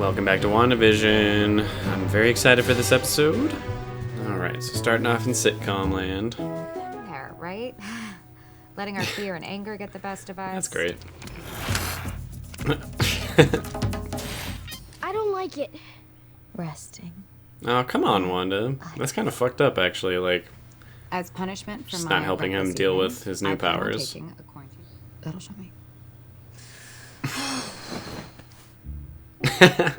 Welcome back to WandaVision. I'm very excited for this episode. Alright, so starting off in sitcom land. There, right? Letting our fear and anger get the best of us. That's great. I don't like it. Resting. Oh, come on, Wanda. That's kind of fucked up, actually. Like, As punishment for just my not helping him reckless deal evening, with his new I plan on powers. taking a quarantine. That'll show me. I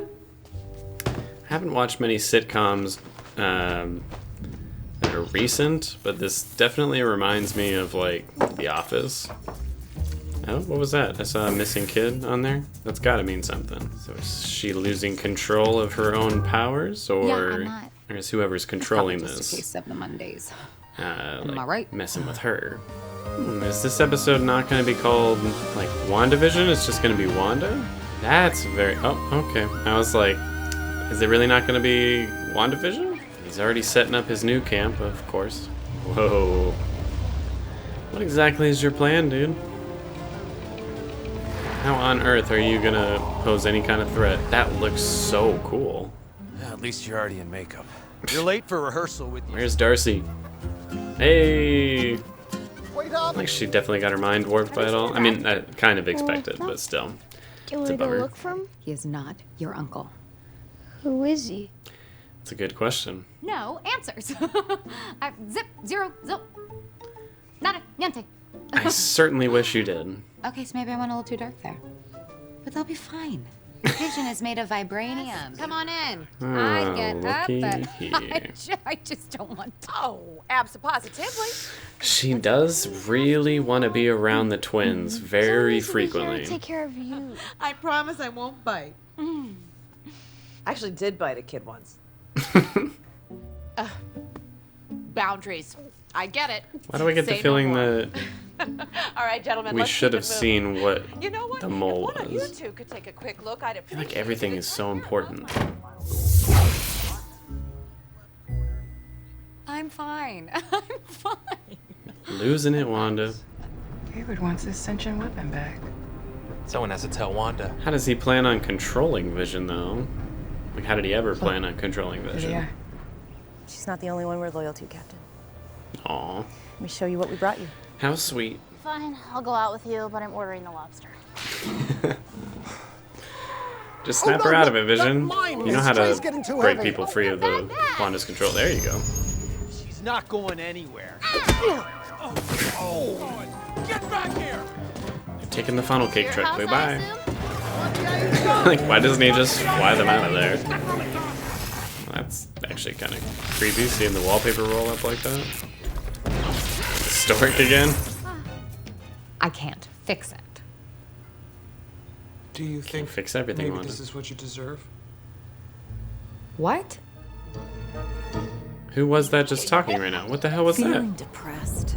haven't watched many sitcoms that are recent, but this definitely reminds me of, like, The Office. Oh, what was that? I saw a missing kid on there. That's gotta mean something. So is she losing control of her own powers, or, Yeah, I'm not. or is whoever's controlling Probably just a this case of the Mondays. like, I right? messing with her? Is this episode not going to be called, like, WandaVision? It's just going to be Wanda? That's very... Oh, okay. I was like, is it really not going to be WandaVision? He's already setting up his new camp, of course. Whoa. What exactly is your plan, dude? How on earth are you going to pose any kind of threat? That looks so cool. At least you're already in makeup. You're late for rehearsal with you. Where's Darcy? Hey! Wait up! Like, she definitely got her mind warped by it all. I mean, I kind of expected, but still. Can It's a we go bummer. look for him? He is not your uncle. Who is he? It's a good question. No answers. Zip, zero, zip. Nada, niente. I certainly wish you did. Okay, so maybe I went a little too dark there. But they'll be fine. Vision is made of vibranium. Come on in. I get up, looky but here. I just don't want to. Oh, absolutely. She does really want to be around the twins very Someone said we gotta frequently. take care of you. I promise I won't bite. I actually did bite a kid once. Boundaries. I get it. Why do I get the Say no feeling more. that All right, gentlemen, we let's should keep have it moving. seen what You know what? the mole If one of you was? two could take a quick look, I'd I feel appreciate like everything it. is so important. I'm fine. I'm fine. Losing it, Wanda. Hayward wants his sentient weapon back. Someone has to tell Wanda. How does he plan on controlling Vision, though? Like, how did he ever plan on controlling Vision? Yeah. She's not the only one we're loyal to, Captain. Aw, Let me show you what we brought you. how sweet. Fine, I'll go out with you, but I'm ordering the lobster. Just snap her out of it, Vision. mine, You know Miss. how Tray's to getting too break heavy. people free of the Wanda's control. There you go. She's not going anywhere. Oh! Get back here! Taking the funnel cake Your truck. house, I Bye-bye. assume? Like, why doesn't he just fly them out of there? Well, that's actually kind of creepy, seeing the wallpaper roll up like that. Historic again? I can't fix it. Do you Can't think fix everything, maybe Wanda. this is what you deserve? What? Who was that just talking right now? What the hell was Feeling that? depressed.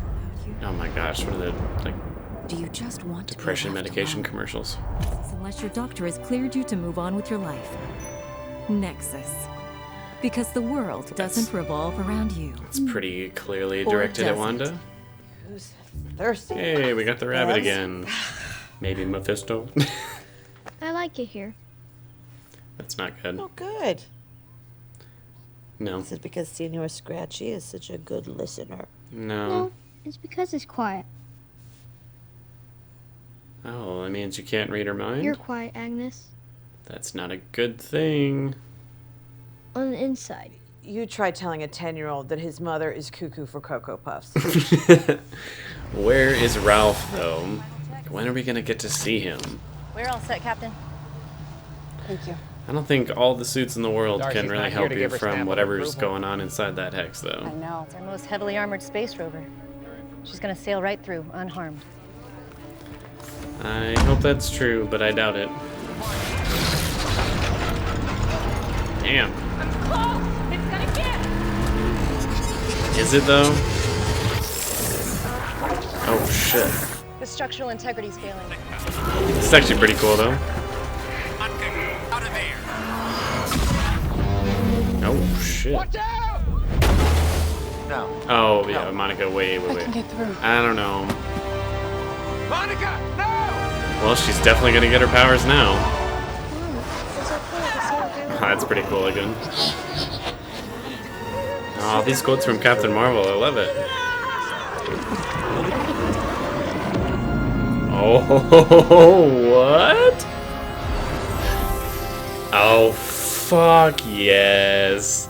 Oh my gosh, what are the, like, Do you just want depression to be left medication alone? commercials? Unless your doctor has cleared you to move on with your life. Nexus. Because the world doesn't revolve around you. It's pretty clearly Or directed at does it? Wanda. Who's thirsty? Hey, we got the rabbit Yes. again. Maybe Mephisto. I like it here. That's not good. Oh, good. No. Is it because Senor Scratchy is such a good listener? No. No, it's because it's quiet. Oh, that means you can't read her mind? You're quiet, Agnes. That's not a good thing. On the inside. You try telling a 10-year-old that his mother is cuckoo for Cocoa Puffs. Where is Ralph, though? When are we gonna get to see him? We're all set, Captain. Thank you. I don't think all the suits in the world Darcy's can really not here help to you give her stamp from of whatever's approval. going on inside that hex, I though. know. It's our most heavily armored space rover. She's gonna sail right through, unharmed. I hope that's true, but I doubt it. Damn. It's gonna get! Is it, though? Oh, shit. The structural integrity's failing. This is actually pretty cool, though. Oh, shit. No. Oh, yeah, Monica, wait. I can get through. I don't know. Monica, no! Well, she's definitely gonna get her powers now. It's okay. That's pretty cool again. Oh, these quotes from Captain Marvel, I love it. Oh, what? Oh, fuck yes.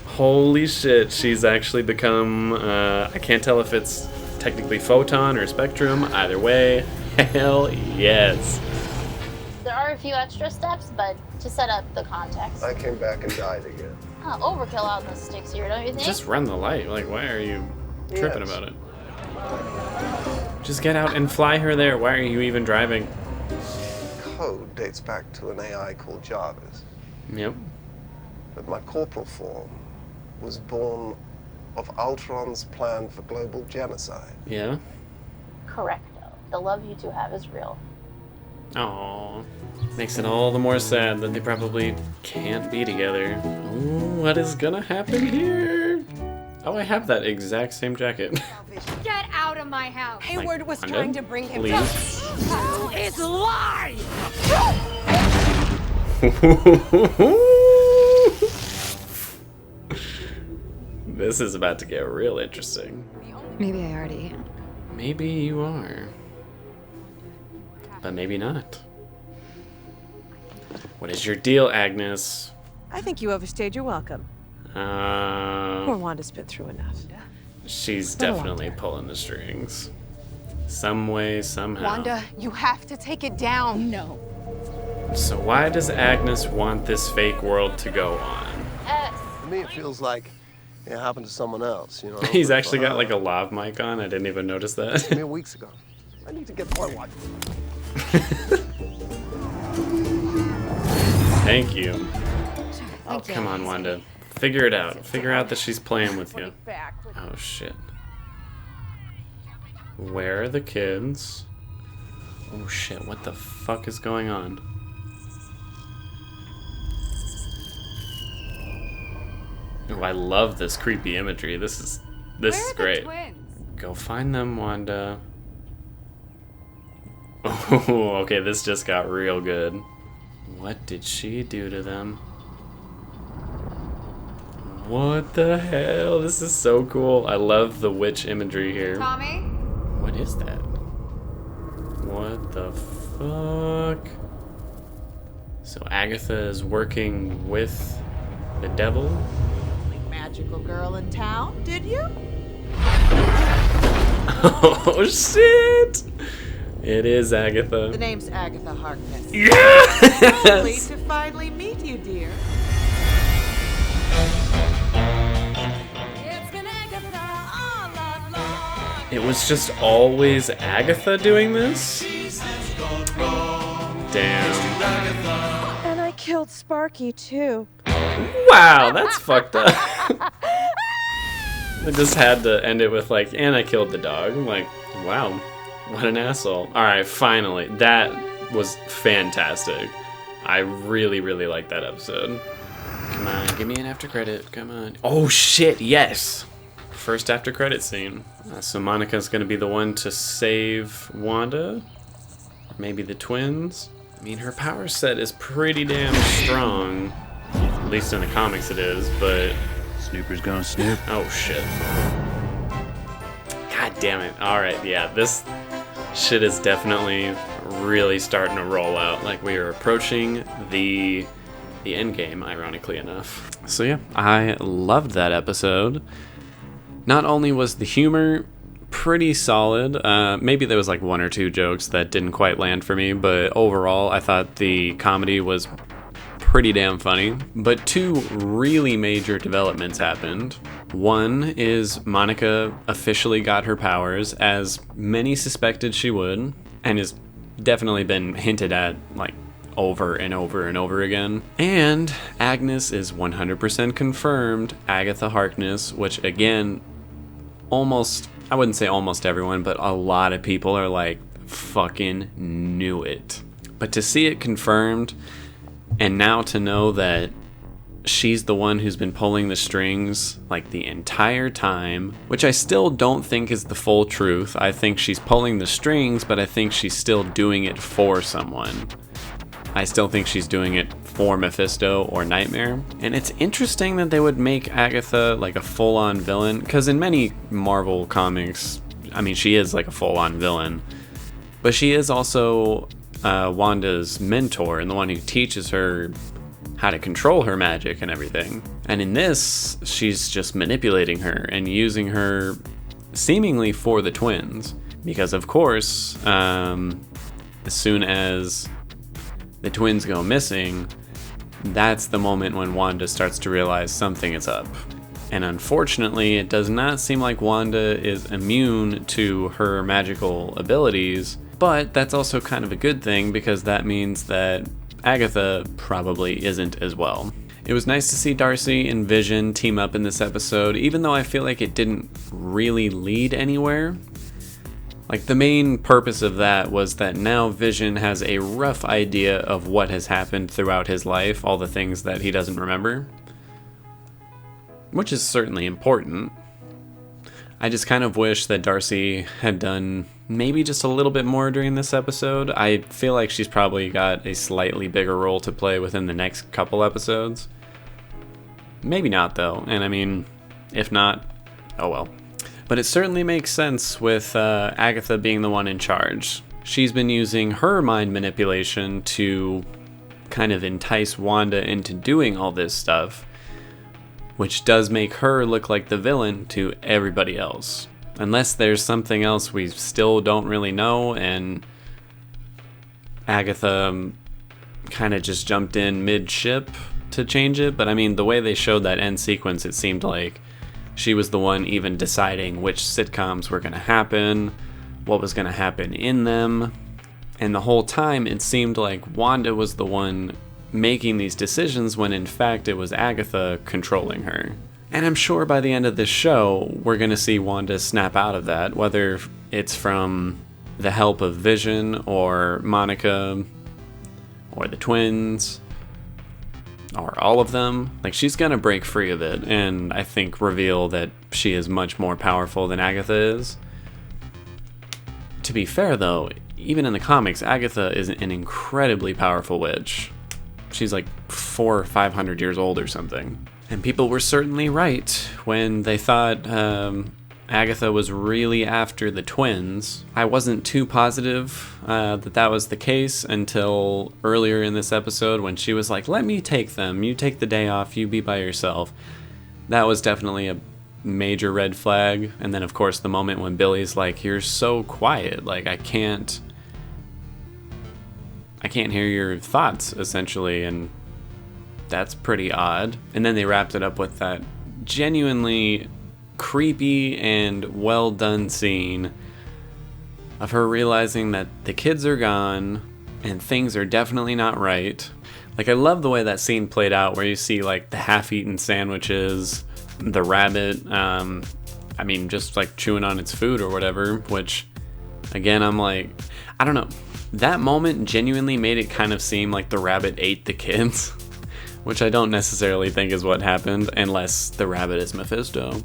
Holy shit, she's actually become, I can't tell if it's technically photon or spectrum. Either way, hell yes. There are a few extra steps, but to set up the context. I came back and died again. Overkill out in the sticks here, don't you think? Just run the light. Like, why are you tripping Yes. about it? Just get out and fly her there. Why are you even driving? Code dates back to an AI called Jarvis. Yep. But my corporal form was born of Ultron's plan for global genocide. Yeah. Correcto. The love you two have is real. Aww. Makes it all the more sad that they probably can't be together. Ooh, what is gonna happen here? Oh, I have that exact same jacket. Get out of my house! Hayward was trying to bring him down. Who is lying? This is about to get real interesting. Maybe I already am. Maybe you are. But maybe not. What is your deal, Agnes? I think you overstayed your welcome. Poor Wanda's been through enough. She's been a long definitely pulling the strings. Some way, somehow. Wanda, you have to take it down. No. So why does Agnes want this fake world to go on? To me, it feels like it happened to someone else, you know? He's actually got like a lav mic on. I didn't even notice that. Mere weeks ago. I need to get my wife. Thank you. Oh, come on, Wanda. Figure it out. Figure out that she's playing with you. Oh, shit. Where are the kids? Oh, shit. What the fuck is going on? Oh, I love this creepy imagery. This is great. Go find them, Wanda. Oh, okay, this just got real good. What did she do to them? What the hell? This is so cool. I love the witch imagery here. Tommy? What is that? What the fuck? So Agatha is working with the devil? Magical girl in town, did you? Oh shit! It is Agatha. The name's Agatha Harkness. Yes! Lovely to finally meet you, dear. It was just always Agatha doing this? Damn. And I killed Sparky, too. Wow, that's fucked up. I just had to end it with like, and I killed the dog. I'm like, wow, what an asshole. Alright, finally. That was fantastic. I really, really liked that episode. Come on, give me an after credit. Come on. Oh shit, yes! First after credit scene. So Monica's gonna be the one to save Wanda? Or maybe the twins? I mean, her power set is pretty damn strong. At least in the comics it is, but... Snooper's gonna snoop. Oh, shit. God damn it. Alright, yeah, this shit is definitely really starting to roll out. Like, we are approaching the end game, ironically enough. So yeah, I loved that episode. Not only was the humor pretty solid, maybe there was like one or two jokes that didn't quite land for me, but overall I thought the comedy was pretty damn funny. But two really major developments happened. One is Monica officially got her powers, as many suspected she would, and has definitely been hinted at like over and over and over again. And Agnes is 100% confirmed Agatha Harkness, which again, almost, I wouldn't say almost everyone, but a lot of people are like, fucking knew it. But to see it confirmed, and now to know that she's the one who's been pulling the strings like the entire time, which I still don't think is the full truth. I think she's pulling the strings, but I think she's still doing it for someone. I still think she's doing it for Mephisto or Nightmare. And it's interesting that they would make Agatha like a full-on villain, because in many Marvel comics, I mean, she is like a full-on villain, but she is also Wanda's mentor and the one who teaches her how to control her magic and everything. And in this, she's just manipulating her and using her seemingly for the twins. Because of course, as soon as the twins go missing, that's the moment when Wanda starts to realize something is up. And unfortunately, it does not seem like Wanda is immune to her magical abilities, but that's also kind of a good thing because that means that Agatha probably isn't as well. It was nice to see Darcy and Vision team up in this episode, even though I feel like it didn't really lead anywhere. Like, the main purpose of that was that now Vision has a rough idea of what has happened throughout his life, all the things that he doesn't remember, which is certainly important. I just kind of wish that Darcy had done maybe just a little bit more during this episode. I feel like she's probably got a slightly bigger role to play within the next couple episodes. Maybe not, though, and I mean, if not, oh well. But it certainly makes sense with Agatha being the one in charge. She's been using her mind manipulation to kind of entice Wanda into doing all this stuff, which does make her look like the villain to everybody else. Unless there's something else we still don't really know, and Agatha kind of just jumped in mid-ship to change it. But I mean, the way they showed that end sequence, it seemed like she was the one even deciding which sitcoms were going to happen, what was going to happen in them. And the whole time, it seemed like Wanda was the one making these decisions when in fact it was Agatha controlling her. And I'm sure by the end of this show, we're going to see Wanda snap out of that, whether it's from the help of Vision or Monica or the twins or all of them. Like, she's going to break free of it and I think reveal that she is much more powerful than Agatha is. To be fair though, even in the comics, Agatha is an incredibly powerful witch. She's like 400 or 500 years old or something. And people were certainly right when they thought Agatha was really after the twins. I wasn't too positive that was the case until earlier in this episode when she was like, let me take them. You take the day off. You be by yourself. That was definitely a major red flag. And then, of course, the moment when Billy's like, you're so quiet. Like, I can't hear your thoughts, essentially. And that's pretty odd. And then they wrapped it up with that genuinely creepy and well done scene of her realizing that the kids are gone and things are definitely not right. Like, I love the way that scene played out where you see like the half-eaten sandwiches, the rabbit, I mean, just like chewing on its food or whatever, which again, I'm like, I don't know. That moment genuinely made it kind of seem like the rabbit ate the kids. Which I don't necessarily think is what happened, unless the rabbit is Mephisto.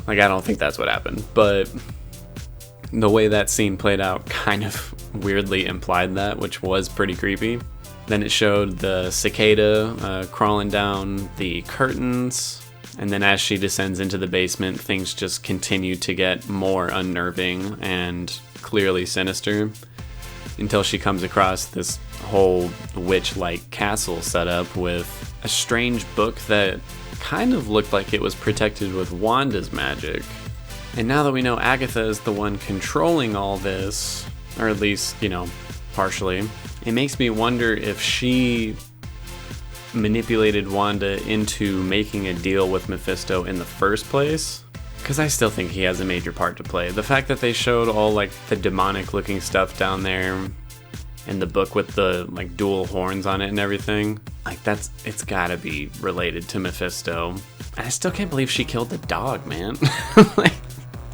Like, I don't think that's what happened, but the way that scene played out kind of weirdly implied that, which was pretty creepy. Then it showed the cicada crawling down the curtains, and then as she descends into the basement, things just continue to get more unnerving and clearly sinister, until she comes across this whole witch-like castle setup with a strange book that kind of looked like it was protected with Wanda's magic. And now that we know Agatha is the one controlling all this, or at least, you know, partially, it makes me wonder if she manipulated Wanda into making a deal with Mephisto in the first place. Because I still think he has a major part to play. The fact that they showed all like the demonic looking stuff down there and the book with the like dual horns on it and everything, like it's gotta be related to Mephisto. And I still can't believe she killed the dog, man. Like,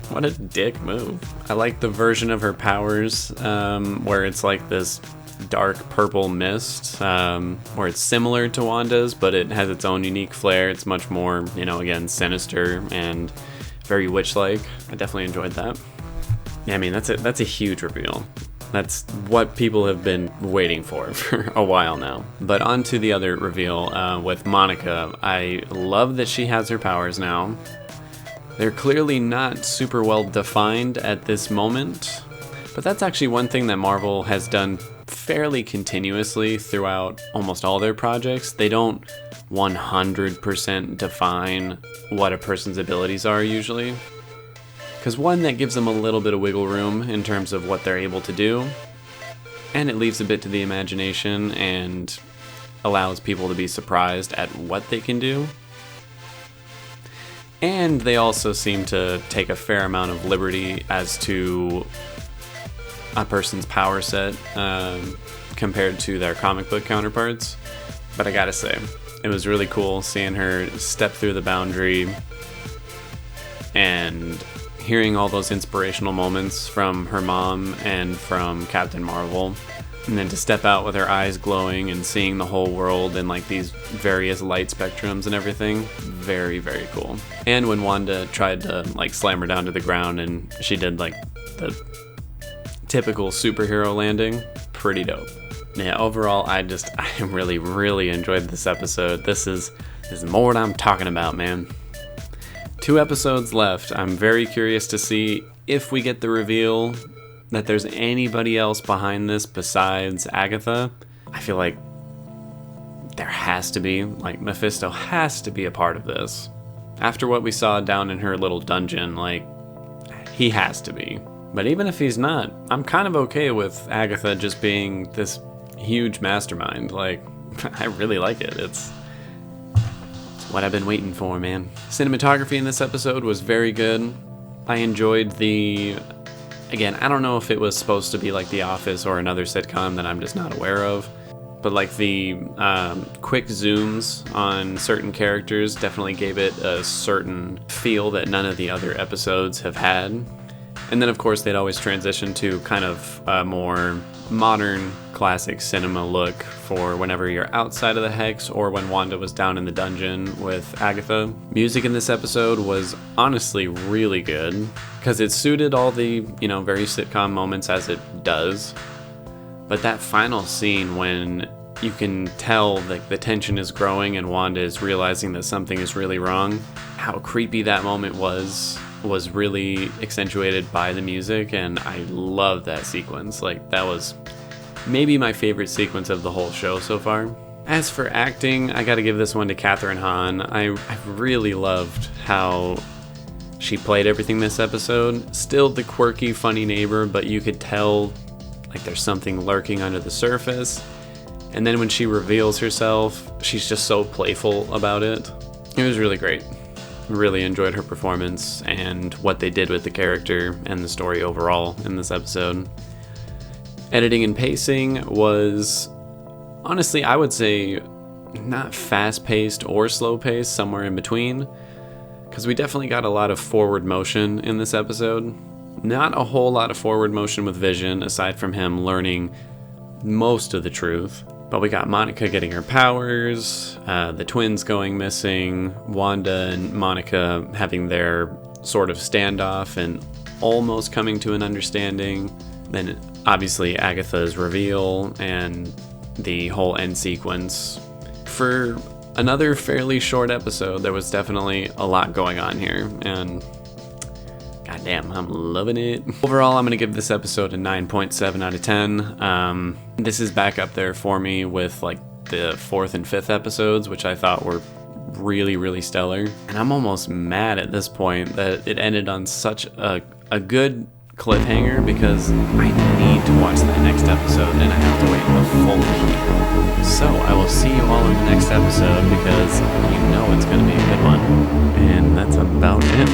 what a dick move. I like the version of her powers where it's like this dark purple mist, where it's similar to Wanda's, but it has its own unique flair. It's much more, you know, again, sinister and very witch-like. I definitely enjoyed that. Yeah, I mean, that's a huge reveal. That's what people have been waiting for a while now. But on to the other reveal with Monica. I love that she has her powers now. They're clearly not super well defined at this moment, but that's actually one thing that Marvel has done fairly continuously throughout almost all their projects. They don't 100% define what a person's abilities are usually. Because one, that gives them a little bit of wiggle room in terms of what they're able to do, and it leaves a bit to the imagination and allows people to be surprised at what they can do. And they also seem to take a fair amount of liberty as to a person's power set compared to their comic book counterparts. But I gotta say, it was really cool seeing her step through the boundary and hearing all those inspirational moments from her mom and from Captain Marvel, and then to step out with her eyes glowing and seeing the whole world and like these various light spectrums and everything. Very, very cool. And when Wanda tried to like slam her down to the ground and she did like the typical superhero landing, pretty dope. Yeah, overall I really, really enjoyed this episode. This is more what I'm talking about, man. 2 episodes left. I'm very curious to see if we get the reveal that there's anybody else behind this besides Agatha. I feel like there has to be, like Mephisto has to be a part of this. After what we saw down in her little dungeon, like, he has to be. But even if he's not, I'm kind of okay with Agatha just being this huge mastermind. Like, I really like it. It's what I've been waiting for, man. Cinematography in this episode was very good. I enjoyed again, I don't know if it was supposed to be like The Office or another sitcom that I'm just not aware of, but like the quick zooms on certain characters definitely gave it a certain feel that none of the other episodes have had. And then of course they'd always transition to kind of a more modern classic cinema look for whenever you're outside of the Hex or when Wanda was down in the dungeon with Agatha. Music in this episode was honestly really good because it suited all the, very sitcom moments as it does. But that final scene when you can tell like the tension is growing and Wanda is realizing that something is really wrong, how creepy that moment was really accentuated by the music, and I love that sequence. Like, that was maybe my favorite sequence of the whole show so far. As for acting, I gotta give this one to Kathryn Hahn. I really loved how she played everything this episode. Still the quirky, funny neighbor, but you could tell like there's something lurking under the surface. And then when she reveals herself, she's just so playful about it. It was really great. Really enjoyed her performance and what they did with the character and the story overall in this episode. Editing and pacing was, honestly, I would say not fast-paced or slow-paced, somewhere in between, because we definitely got a lot of forward motion in this episode. Not a whole lot of forward motion with Vision, aside from him learning most of the truth. But we got Monica getting her powers, the twins going missing, Wanda and Monica having their sort of standoff and almost coming to an understanding. Then obviously Agatha's reveal and the whole end sequence. For another fairly short episode, there was definitely a lot going on here, and goddamn, I'm loving it. Overall, I'm going to give this episode a 9.7 out of 10. This is back up there for me with like the 4th and 5th episodes, which I thought were really, really stellar. And I'm almost mad at this point that it ended on such a good cliffhanger, because I need to watch that next episode and I have to wait a full week. So I will see you all in the next episode, because you know it's going to be a good one. And that's about it.